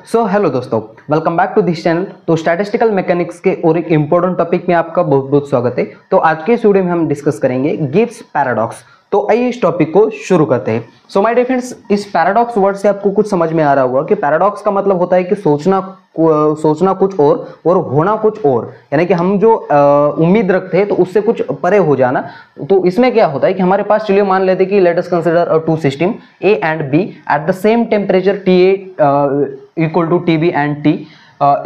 सो hello दोस्तों, welcome back to this channel. तो statistical mechanics के और एक इंपॉर्टेंट टॉपिक में आपका बहुत बहुत स्वागत है। तो आज के इस वीडियो में हम डिस्कस करेंगे गिब्स पैराडॉक्स। तो आइए इस टॉपिक को शुरू करते हैं। सो माय डियर फ्रेंड्स, इस पैराडॉक्स वर्ड से आपको कुछ समझ में आ रहा होगा कि पैराडॉक्स का मतलब होता है कि सोचना कुछ और होना कुछ और, यानी कि हम जो उम्मीद रखते हैं तो उससे कुछ परे हो जाना। तो इसमें क्या होता है कि हमारे पास, चलिए मान लेते हैं कि let us consider a two system A and B at the same temperature TA equal to TB and T.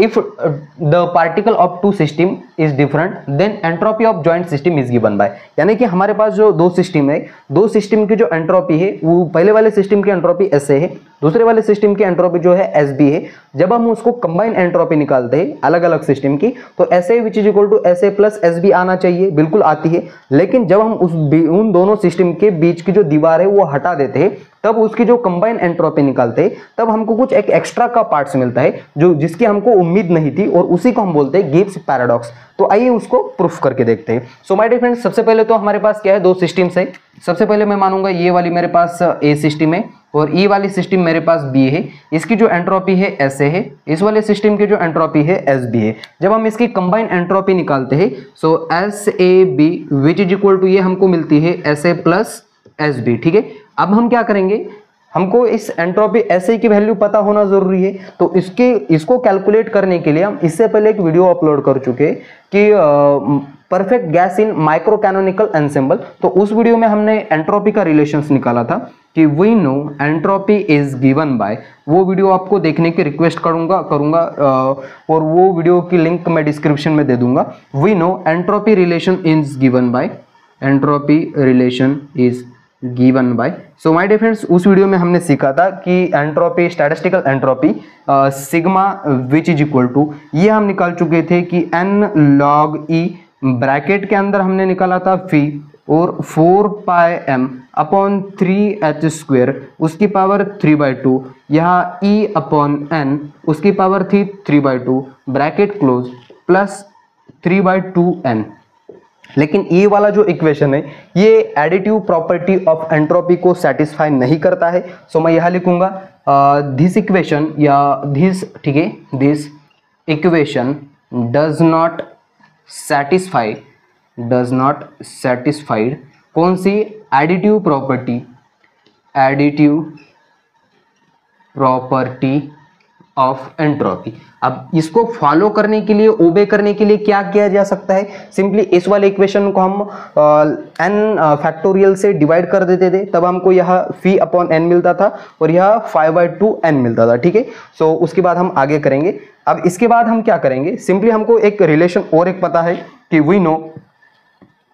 If the particle of two system is different, then entropy of joint system is given by। यानी कि हमारे पास जो दो system है, दो system की जो entropy है वो पहले वाले सिस्टम की एंट्रोपी ऐसे है, दूसरे वाले सिस्टम की एंट्रोपी जो है SB है। जब हम उसको कंबाइन एंट्रोपी निकालते हैं अलग अलग सिस्टम की, तो SA which is equal to SA plus SB आना चाहिए, बिल्कुल आती है। लेकिन जब हम उन दोनों सिस्टम के बीच की जो दीवार है वो हटा देते हैं, तब उसकी जो कंबाइन एंट्रोपी निकालते हैं, तब हमको कुछ एक एक्स्ट्रा का पार्ट्स मिलता है जो जिसकी हमको उम्मीद नहीं थी, और उसी को हम बोलते हैं गिब्स पैराडॉक्स। तो आइए उसको प्रूफ करके देखते हैं। सो माय डियर फ्रेंड्स, सबसे पहले तो हमारे पास क्या है, दो सिस्टम्स है। सबसे पहले मैं मानूंगा ये वाली मेरे पास A सिस्टम है और ये वाली सिस्टम मेरे पास B है। इसकी जो एंट्रोपी है SA है, इस वाले सिस्टम की जो एंट्रोपी है SB है। जब हम इसकी कंबाइन एंट्रोपी निकालते हैं, so SAB which is equal to, ये हमको मिलती है SA प्लस SB। ठीक है, अब हम क्या करेंगे, हमको इस एंट्रोपी SA की वैल्यू पता होना जरूरी है। तो इसको कैलकुलेट करने के लिए हम इससे पहले एक वीडियो अपलोड कर चुके हैं कि perfect gas in micro canonical ensemble. तो उस वीडियो में हमने एंट्रोपी का रिलेशंस निकाला था कि we know entropy is given by. वो वीडियो आपको देखने की रिक्वेस्ट करूंगा और वो वीडियो की लिंक मैं डिस्क्रिप्शन में दे दूंगा। We know entropy relation is given by, entropy relation is given by. So my dear friends, उस वीडियो में हमने सीखा था कि entropy, statistical entropy sigma which is equal to, ये हम निकाल चुके थे कि n log E, ब्रैकेट के अंदर हमने निकाला था φ और 4 pi m upon 3h square उसकी पावर 3/2, यहाँ E अपॉन n उसकी पावर थी 3/2 ब्रैकेट क्लोज प्लस 3/2n। लेकिन ये वाला जो इक्वेशन है ये एडिटिव प्रॉपर्टी ऑफ एंट्रोपी को सेटिस्फाई नहीं करता है। सो मैं यहां लिखूंगा दिस इक्वेशन या दिस, ठीक है, this equation does not satisfied कौन सी, एडिटिव प्रॉपर्टी ऑफ एंट्रोपी। अब इसको फॉलो करने के लिए, ओबे करने के लिए क्या किया जा सकता है, सिंपली इस वाले इक्वेशन को हम n फैक्टोरियल से डिवाइड कर देते थे, तब हमको यह φ अपॉन n मिलता था और यह 5/2n मिलता था। ठीक है, सो उसके बाद हम आगे करेंगे। अब इसके बाद हम क्या करेंगे, सिंपली हमको एक रिलेशन और एक पता है कि we know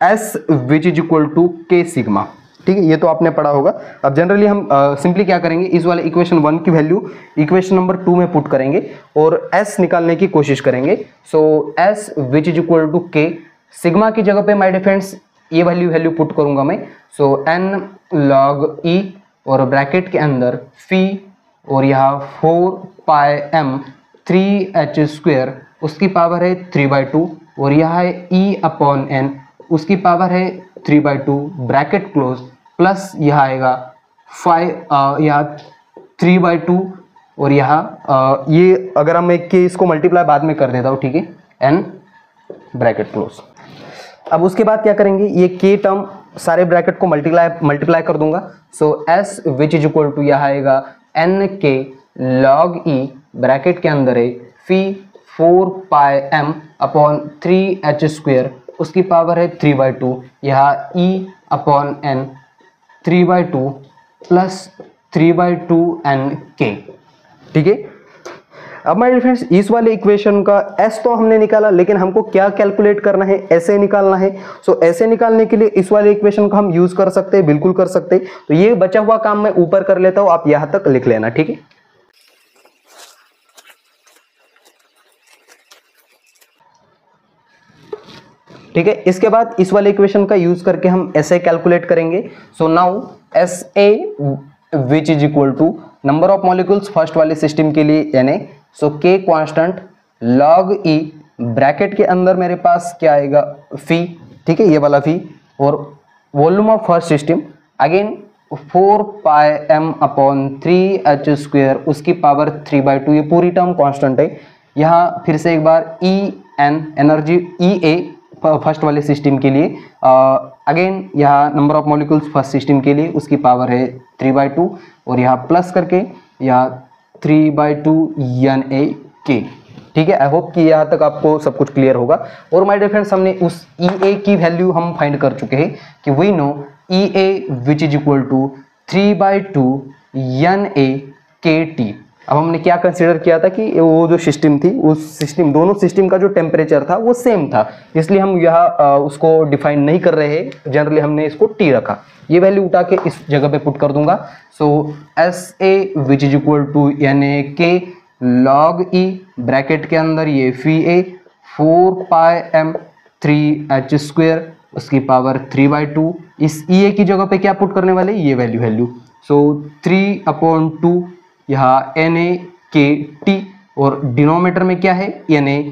S which is equal to K sigma. ठीक है, ये तो आपने पढ़ा होगा। अब जनरली हम सिंपली क्या करेंगे, इस वाले इक्वेशन 1 की वैल्यू इक्वेशन नंबर 2 में पुट करेंगे और S निकालने की कोशिश करेंगे। So S which is equal to K sigma की जगह पे माय डियर फ्रेंड्स ये वैल्यू पुट करूंगा मैं। सो n log E और ब्रैकेट के अंदर φ और यहाँ 4 पाई m 3h स्क्वेयर उसकी पावर है 3/2 और यह है E अपॉन n उसकी पावर है 3/2 ब्रैकेट क्लोज प्लस यह आएगा 5 यहाँ 3/2 और यहाँ ये अगर हम एक के इसको मल्टीप्लाई बाद में कर देता हूँ, ठीक है, n ब्रैकेट क्लोज। अब उसके बाद क्या करेंगे, ये k टर्म सारे ब्रैकेट को मल्टीप्लाई कर दूंगा। So S which is equal to यह आएगा nk log E ब्रैकेट के अंदर है φ 4 pi m upon 3h square उसकी पावर है 3/2, यहाँ E upon n 3/2 plus 3/2nk। ठीक है, अब माय डियर फ्रेंड्स इस वाले इक्वेशन का S तो हमने निकाला, लेकिन हमको क्या कैलकुलेट करना है, SA निकालना है। सो SA निकालने के लिए इस वाले इक्वेशन को हम यूज कर सकते हैं, बिल्कुल कर सकते हैं। तो ये बचा हुआ काम मैं ऊपर कर लेता हूं, आप यहां तक लिख लेना। ठीक है, ठीक है, इसके बाद इस वाले इक्वेशन का यूज करके हम SA कैलकुलेट करेंगे। So now SA which is equal to number of molecules first वाले सिस्टम के लिए Na, so K constant log E bracket के अंदर मेरे पास क्या आएगा φ, ठीक है, ये वाला φ, और volume of first system again 4 pi m upon 3h², उसकी पावर 3/2, ये पूरी टर्म कांस्टेंट है। यहाँ फिर से एक बार ई एन एनर्जी ई ए फर्स्ट वाले सिस्टम के लिए, अगेन यहाँ number of molecules first system के लिए, उसकी पावर है 3/2 और यहाँ प्लस करके यहाँ 3/2 NaK। ठीक है, आई होप कि यहाँ तक आपको सब कुछ क्लियर होगा। और माय डियर फ्रेंड्स, हमने उस EA की वैल्यू हम फाइंड कर चुके हैं कि we know EA which is equal to 3/2 NaKT। अब हमने क्या कंसीडर किया था कि वो जो सिस्टम थी, उस सिस्टम, दोनों सिस्टम का जो टेम्परेचर था वो सेम था, इसलिए हम यहाँ उसको डिफाइन नहीं कर रहे हैं, जनरली हमने इसको T रखा। ये वैल्यू उठा के इस जगह पे पुट कर दूंगा। So SA which is equal to NaK log E, bracket के अंदर ये Fa 4 पाई m 3h², उसकी पावर 3/2। इस EA की जगह पे क्या पुट करने वाले, ये वैल्यू। सो 3/2 यहाँ NaKT, और डिनोमीटर में क्या है Na,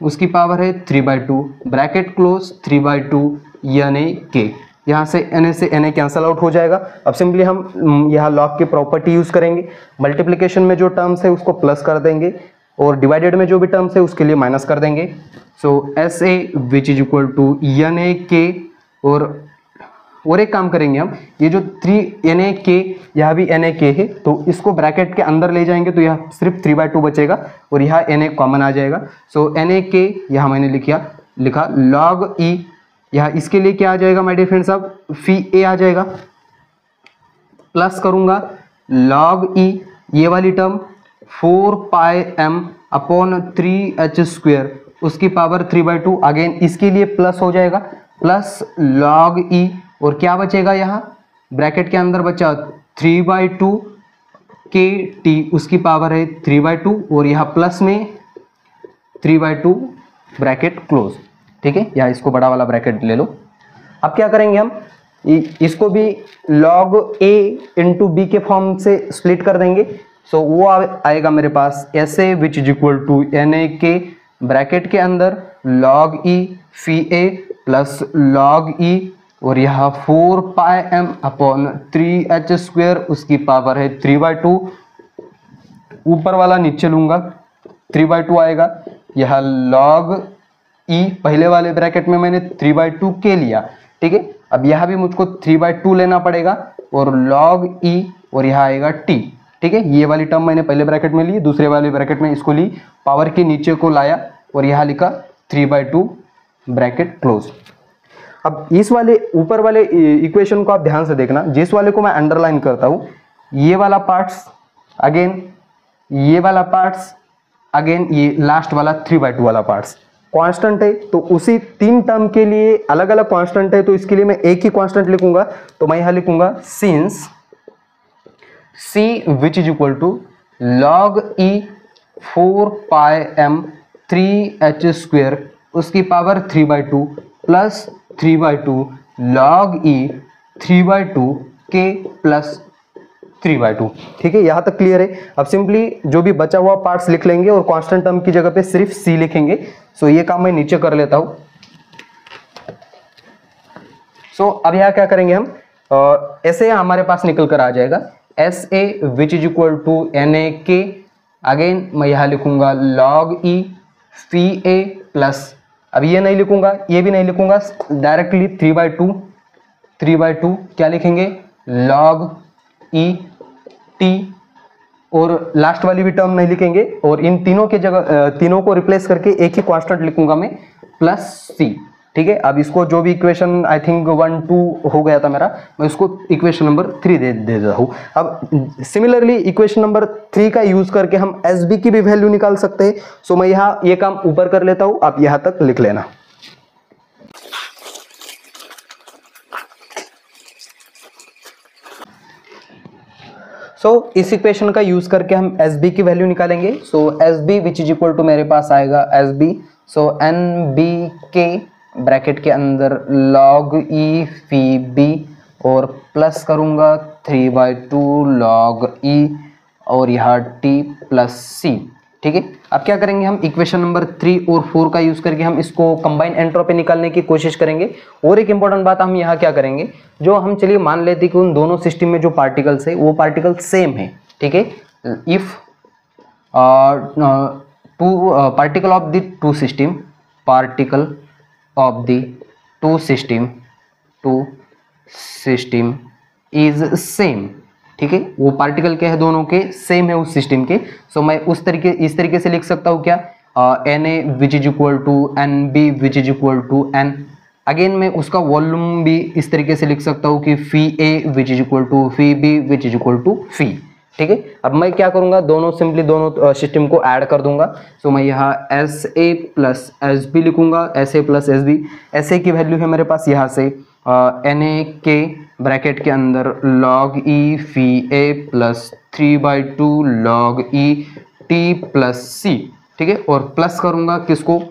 उसकी पावर है 3/2, ब्रैकेट क्लोज 3/2 NaK। यहाँ से Na कैंसल आउट हो जाएगा। अब सिंपली हम यहाँ लॉग की प्रॉपर्टी यूज करेंगे, मल्टीप्लिकेशन में जो टर्म्स है उसको प्लस कर देंगे और डिवाइडेड में जो भी टर्म्स है उसके लिए माइनस कर देंगे। So SA which is equal to NaK, और एक काम करेंगे हम, ये जो 3 NaK, यहाँ भी NaK है, तो इसको ब्रैकेट के अंदर ले जाएंगे तो यह सिर्फ 3/2 बचेगा और यहाँ Na कॉमन आ जाएगा। सो NaK यहाँ मैंने लिखा log E, यहाँ इसके लिए क्या आ जाएगा माय डियर फ्रेंड्स, अब Fa आ जाएगा, प्लस करूंगा log E, ये वाली term 4 pi m upon 3h², उसकी पावर 3/2, अगेन इसके लिए प्लस हो जाएगा, प्लस log E, और क्या बचेगा यहाँ ब्रैकेट के अंदर बचा 3/2 KT, उसकी पावर है 3/2 और यहाँ प्लस में 3/2 ब्रैकेट क्लोज। ठीक है, या इसको बड़ा वाला ब्रैकेट ले लो। अब क्या करेंगे हम, इसको भी log A इंटू B के फॉर्म से स्प्लिट कर देंगे। सो वो आएगा मेरे पास SA which is equal to NaK, bracket के अंदर log E Fa plus log E, और यहाँ 4 पाई m अपॉन 3h², उसकी पावर है 3/2, ऊपर वाला नीचे लूंगा 3/2 आएगा। यह log E, पहले वाले ब्रैकेट में मैंने 3/2 के लिया, ठीक है, अब यहाँ भी मुझको 3/2 लेना पड़ेगा और log E, और यहाँ आएगा T। ठीक है, ये वाली टर्म मैंने पहले ब्रैकेट में ली, दूसरे वाले ब्रैकेट में इसको ली, पावर के नीचे को लाया और यहाँ लिखा 3/2 ब्रैकेट क्लोज। अब इस वाले ऊपर वाले इक्वेशन को आप ध्यान से देखना, जिस वाले को मैं अंडरलाइन करता हूँ, ये वाला पार्ट्स अगेन, ये वाला पार्ट्स अगेन, ये लास्ट वाला 3/2 वाला पार्ट्स कांस्टेंट है, तो उसी 3 टर्म के लिए अलग अलग कांस्टेंट है, तो इसके लिए मैं एक ही कांस्टेंट लिखूंगा। तो मैं यहाँ लिखूंगा since C which is equal to log E 4 pi m 3h², उसकी power 3/2 plus 3/2 log E 3/2 K plus 3/2। ठीक है, यहाँ तक क्लियर है। अब सिंपली जो भी बचा हुआ पार्ट्स लिख लेंगे और कांस्टेंट टर्म की जगह पे सिर्फ C लिखेंगे। सो ये काम मैं नीचे कर लेता हूँ। सो अब यहाँ क्या करेंगे हम, ऐसे हमारे पास निकल कर आ जाएगा SA which is equal to NaK, again मैं यहाँ लिखूंगा log E Fa प्लस, अब ये नहीं लिखूंगा, ये भी नहीं लिखूंगा, डायरेक्टली 3/2 क्या लिखेंगे log E T, और लास्ट वाली भी टर्म नहीं लिखेंगे, और इन तीनों के जगह तीनों को रिप्लेस करके एक ही कांस्टेंट लिखूंगा मैं प्लस C। ठीक है, अब इसको जो भी इक्वेशन आई थिंक 1 2 हो गया था मेरा, मैं उसको इक्वेशन नंबर 3 दे देता हूँ। अब सिमिलरली इक्वेशन नंबर 3 का यूज करके हम SB की भी वैल्यू निकाल सकते हैं। सो मैं यहाँ ये काम ऊपर कर लेता हूँ, आप यहाँ तक लिख लेना। इस इक्वेशन का यूज करके हम SB की वैल्यू निकालेंगे। SB which is equal to मेरे पास आएगा SB, NBK ब्रैकेट के अंदर log E Fb, और प्लस करूंगा 3/2 log E, और यहाँ T प्लस C। ठीक है। अब क्या करेंगे हम इक्वेशन नंबर 3 और 4 का यूज करके हम इसको कंबाइन एंट्रोपी निकालने की कोशिश करेंगे। और एक इंपॉर्टेंट बात हम यहाँ क्या करेंगे, जो हम चलिए मान लेते हैं कि उन दोनों सिस्टम में जो पार्टिकल्स है वो पार्टिकल सेम है, ठीक है। If particle of the two system, particle of the two system is same, ठीक है। वो पार्टिकल क्या है, दोनों के सेम है उस सिस्टम के। सो मैं इस तरीके से लिख सकता हूँ क्या, Na which is equal to Nb which is equal to N। Again मैं उसका वॉल्यूम भी इस तरीके से लिख सकता हूँ कि phi a which is equal to phi b which is equal to phi, ठीक है। अब मैं क्या करूँगा, सिंपली दोनों सिस्टम को ऐड कर दूंगा। सो मैं यहाँ एस ए प्लस एस बी लिखूंगा, s A plus S b. S a की वैल्यू है मेरे पास यहाँ से Na के ब्रैकेट के अंदर log e phi a plus 3/2 log e t plus c, ठीक है। और प्लस करूंगा किसको,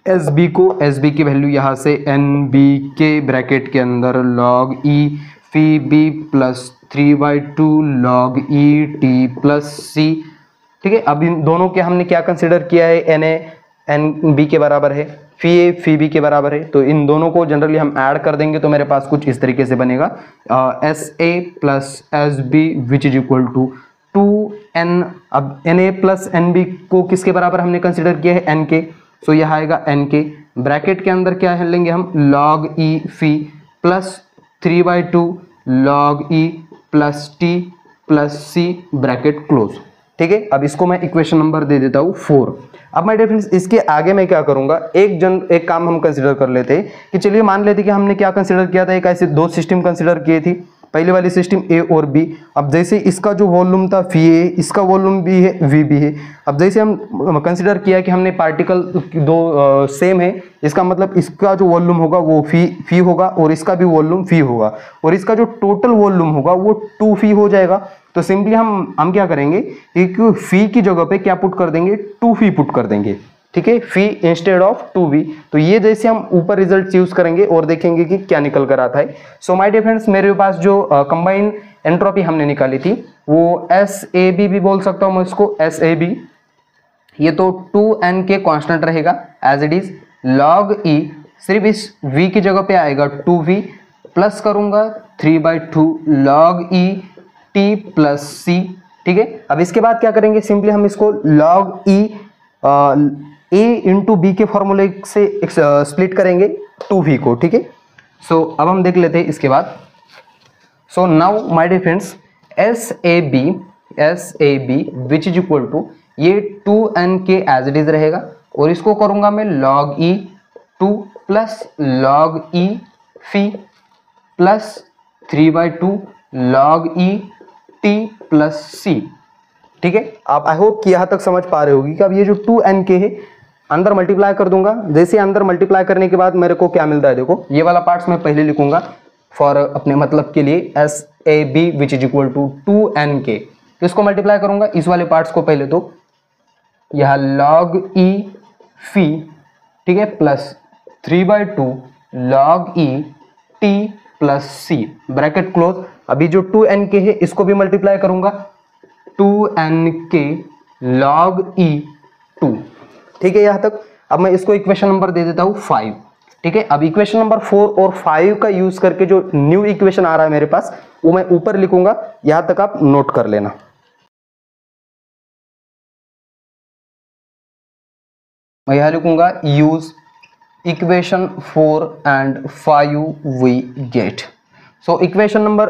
एस बी को। एस बी की वैल्यू यहाँ से एन बी के ब्रैकेट के अंदर log e phi b plus 3/2 log e t plus c, ठीक है। अब इन दोनों के हमने क्या कंसिडर किया है, एन ए एन बी के बराबर है, फी ए फी बी के बराबर है। तो इन दोनों को जनरली हम ऐड कर देंगे तो मेरे पास कुछ इस तरीके से बनेगा, S A plus S B which is equal to 2n। अब N A plus N B को किसके बराबर हमने कंसिडर किया है, एन के। सो यह आएगा एन के ब्रैकेट के अंदर क्या है लेंगे हम, log e phi plus 3/2 log e plus t plus c bracket close, ठीक है। अब इसको मैं इक्वेशन नंबर दे देता हूँ 4। अब माय डियर फ्रेंड्स इसके आगे मैं क्या करूंगा, एक काम हम कंसीडर कर लेते हैं कि चलिए मान लेते कि हमने क्या कंसीडर किया था, एक ऐसे दो सिस्टम कंसीडर किए थी, पहले वाली सिस्टम ए और बी। अब जैसे इसका जो वॉल्यूम था फी ए, इसका वॉल्यूम भी है वी बी है। अब जैसे हम कंसीडर किया कि हमने पार्टिकल दो सेम है, इसका मतलब इसका जो वॉल्यूम होगा वो फी होगा और इसका भी वॉल्यूम फी होगा और इसका जो टोटल वॉल्यूम होगा वो 2 फी हो जाएगा। तो सिंपली हम क्या करेंगे, एक फी की जगह पे क्या पुट कर देंगे, 2 फी पुट कर देंगे, ठीक है, फी इंस्टेड ऑफ 2v। तो ये जैसे हम ऊपर रिजल्ट यूज करेंगे और देखेंगे कि क्या निकल कर आता है। सो माय डियर फ्रेंड्स मेरे पास जो कंबाइन एंट्रोपी हमने निकाली थी वो SAB भी बोल सकता हूँ मैं इसको, SAB। ये तो 2n के कांस्टेंट रहेगा as it is, log e सिर्फ इस v की जगह पे आएगा 2v, प्लस करूंगा 3/2 log e t plus c, ठीक है। अब इसके बाद क्या करेंगे, सिंपली हम इसको log e a into B के फॉर्मूले से स्प्लिट करेंगे 2v को, ठीक है। सो अब हम देख लेते हैं इसके बाद। So now my dear friends SAB which is equal to ये 2n के एज इट इज रहेगा और इसको करूंगा मैं log e 2 plus log e phi plus 3/2 log e t plus c, ठीक है। आप आई होप कि यहां तक समझ पा रहे होगी कि अब ये जो 2n के है अंदर मल्टीप्लाई कर दूंगा। जैसे अंदर मल्टीप्लाई करने के बाद मेरे को क्या मिलता है, देखो ये वाला पार्ट्स मैं पहले लिखूंगा फॉर अपने मतलब के लिए, SAB which is equal to 2n के। तो इसको मल्टीप्लाई करूंगा इस वाले पार्ट्स को पहले, तो यह log e फी, ठीक है, plus 3/2 log e t plus c bracket close. अभी जो 2n के है इसको भी मल्टीप्लाई करूंगा 2n के log e 2, ठीक है यहाँ तक। अब मैं इसको इक्वेशन नंबर दे देता हूँ 5, ठीक है। अब इक्वेशन नंबर 4 और 5 का यूज करके जो न्यू इक्वेशन आ रहा है मेरे पास वो मैं ऊपर लिखूंगा, यहां तक आप नोट कर लेना। मैं यहां लिखूंगा use equation 4 and 5 we get. So equation number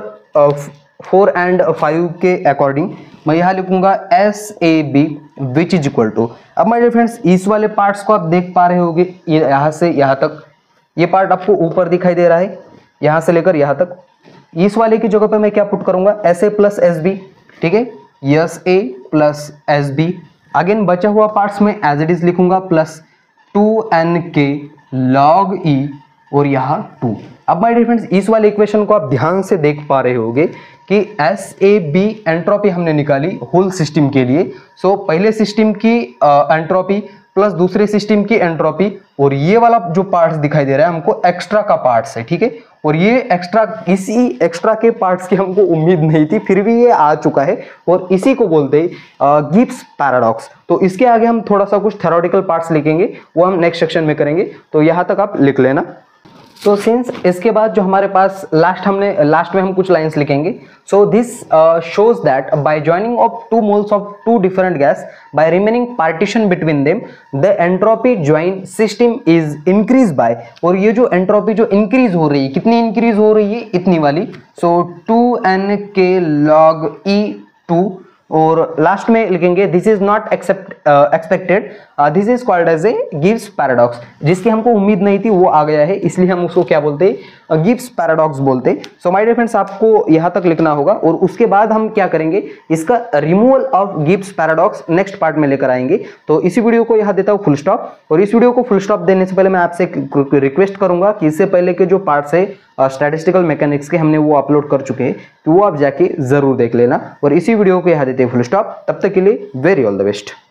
4 and 5 के अकॉर्डिंग मैं यहाँ लिखूंगा SAB which is equal to. अब माय डियर फ्रेंड्स इस वाले पार्ट्स को आप देख पा रहे होंगे, ये यहाँ से यहाँ तक ये पार्ट आपको ऊपर दिखाई दे रहा है, यहाँ से लेकर यहाँ तक। इस वाले की जगह पे मैं क्या पुट करूंगा, SA प्लस SB, ठीक है, SA प्लस SB। अगेन बचा हुआ पार्ट्स में एज इट इज लिखूंगा प्लस 2n के log e और यहाँ 2। अब माय डियर फ्रेंड्स इस वाले इक्वेशन को आप ध्यान से देख पा रहे होंगे कि SAB एंट्रोपी हमने निकाली होल सिस्टम के लिए। सो पहले सिस्टम की एंट्रोपी प्लस दूसरे सिस्टम की एंट्रोपी, और ये वाला जो पार्ट्स दिखाई दे रहा है हमको एक्स्ट्रा का पार्ट्स है, ठीक है। और ये एक्स्ट्रा, इसी एक्स्ट्रा के पार्ट्स की हमको उम्मीद नहीं थी, फिर भी ये आ चुका है और इसी को बोलते हैं गिब्स पैराडॉक्स। तो इसके आगे हम थोड़ा सा कुछ थ्योरेटिकल पार्ट्स लिखेंगे, वो हम नेक्स्ट सेक्शन में करेंगे, तो यहां तक आप लिख लेना। तो सिंस इसके बाद जो हमारे पास लास्ट में हम कुछ लाइंस लिखेंगे। So this shows that by joining of two moles of two different gas by remaining partition between them the entropy join system is increase by, और ये जो एंट्रोपी जो इंक्रीज हो रही है, कितनी इंक्रीज हो रही है, इतनी वाली, सो 2n k log E2, और लास्ट में लिखेंगे this is not expected, this is called as a Gibbs paradox. जिसकी हमको उम्मीद नहीं थी वो आ गया है, इसलिए हम उसको क्या बोलते हैं, गिब्स पैराडॉक्स बोलते हैं। सो माय डियर फ्रेंड्स, आपको यहां तक लिखना होगा, और उसके बाद हम क्या करेंगे, इसका removal of Gibbs paradox next part में लेकर आएंगे। तो इसी वीडियो को यहां देता हूं फुल स्टॉप, और इस वीडियो को फुल स्टॉप देने से पहले मैं आपसे रिक्वेस्ट करूंगा कि इससे पहले के जो पार्ट्स है स्टैटिस्टिकल मैकेनिक्स के, हमने वो अपलोड कर चुके हैं, तो वो आप जाके जरूर देख लेना। और इसी वीडियो को यहां देते हैं फुल स्टॉप। तब तक के लिए वेरी ऑल द बेस्ट।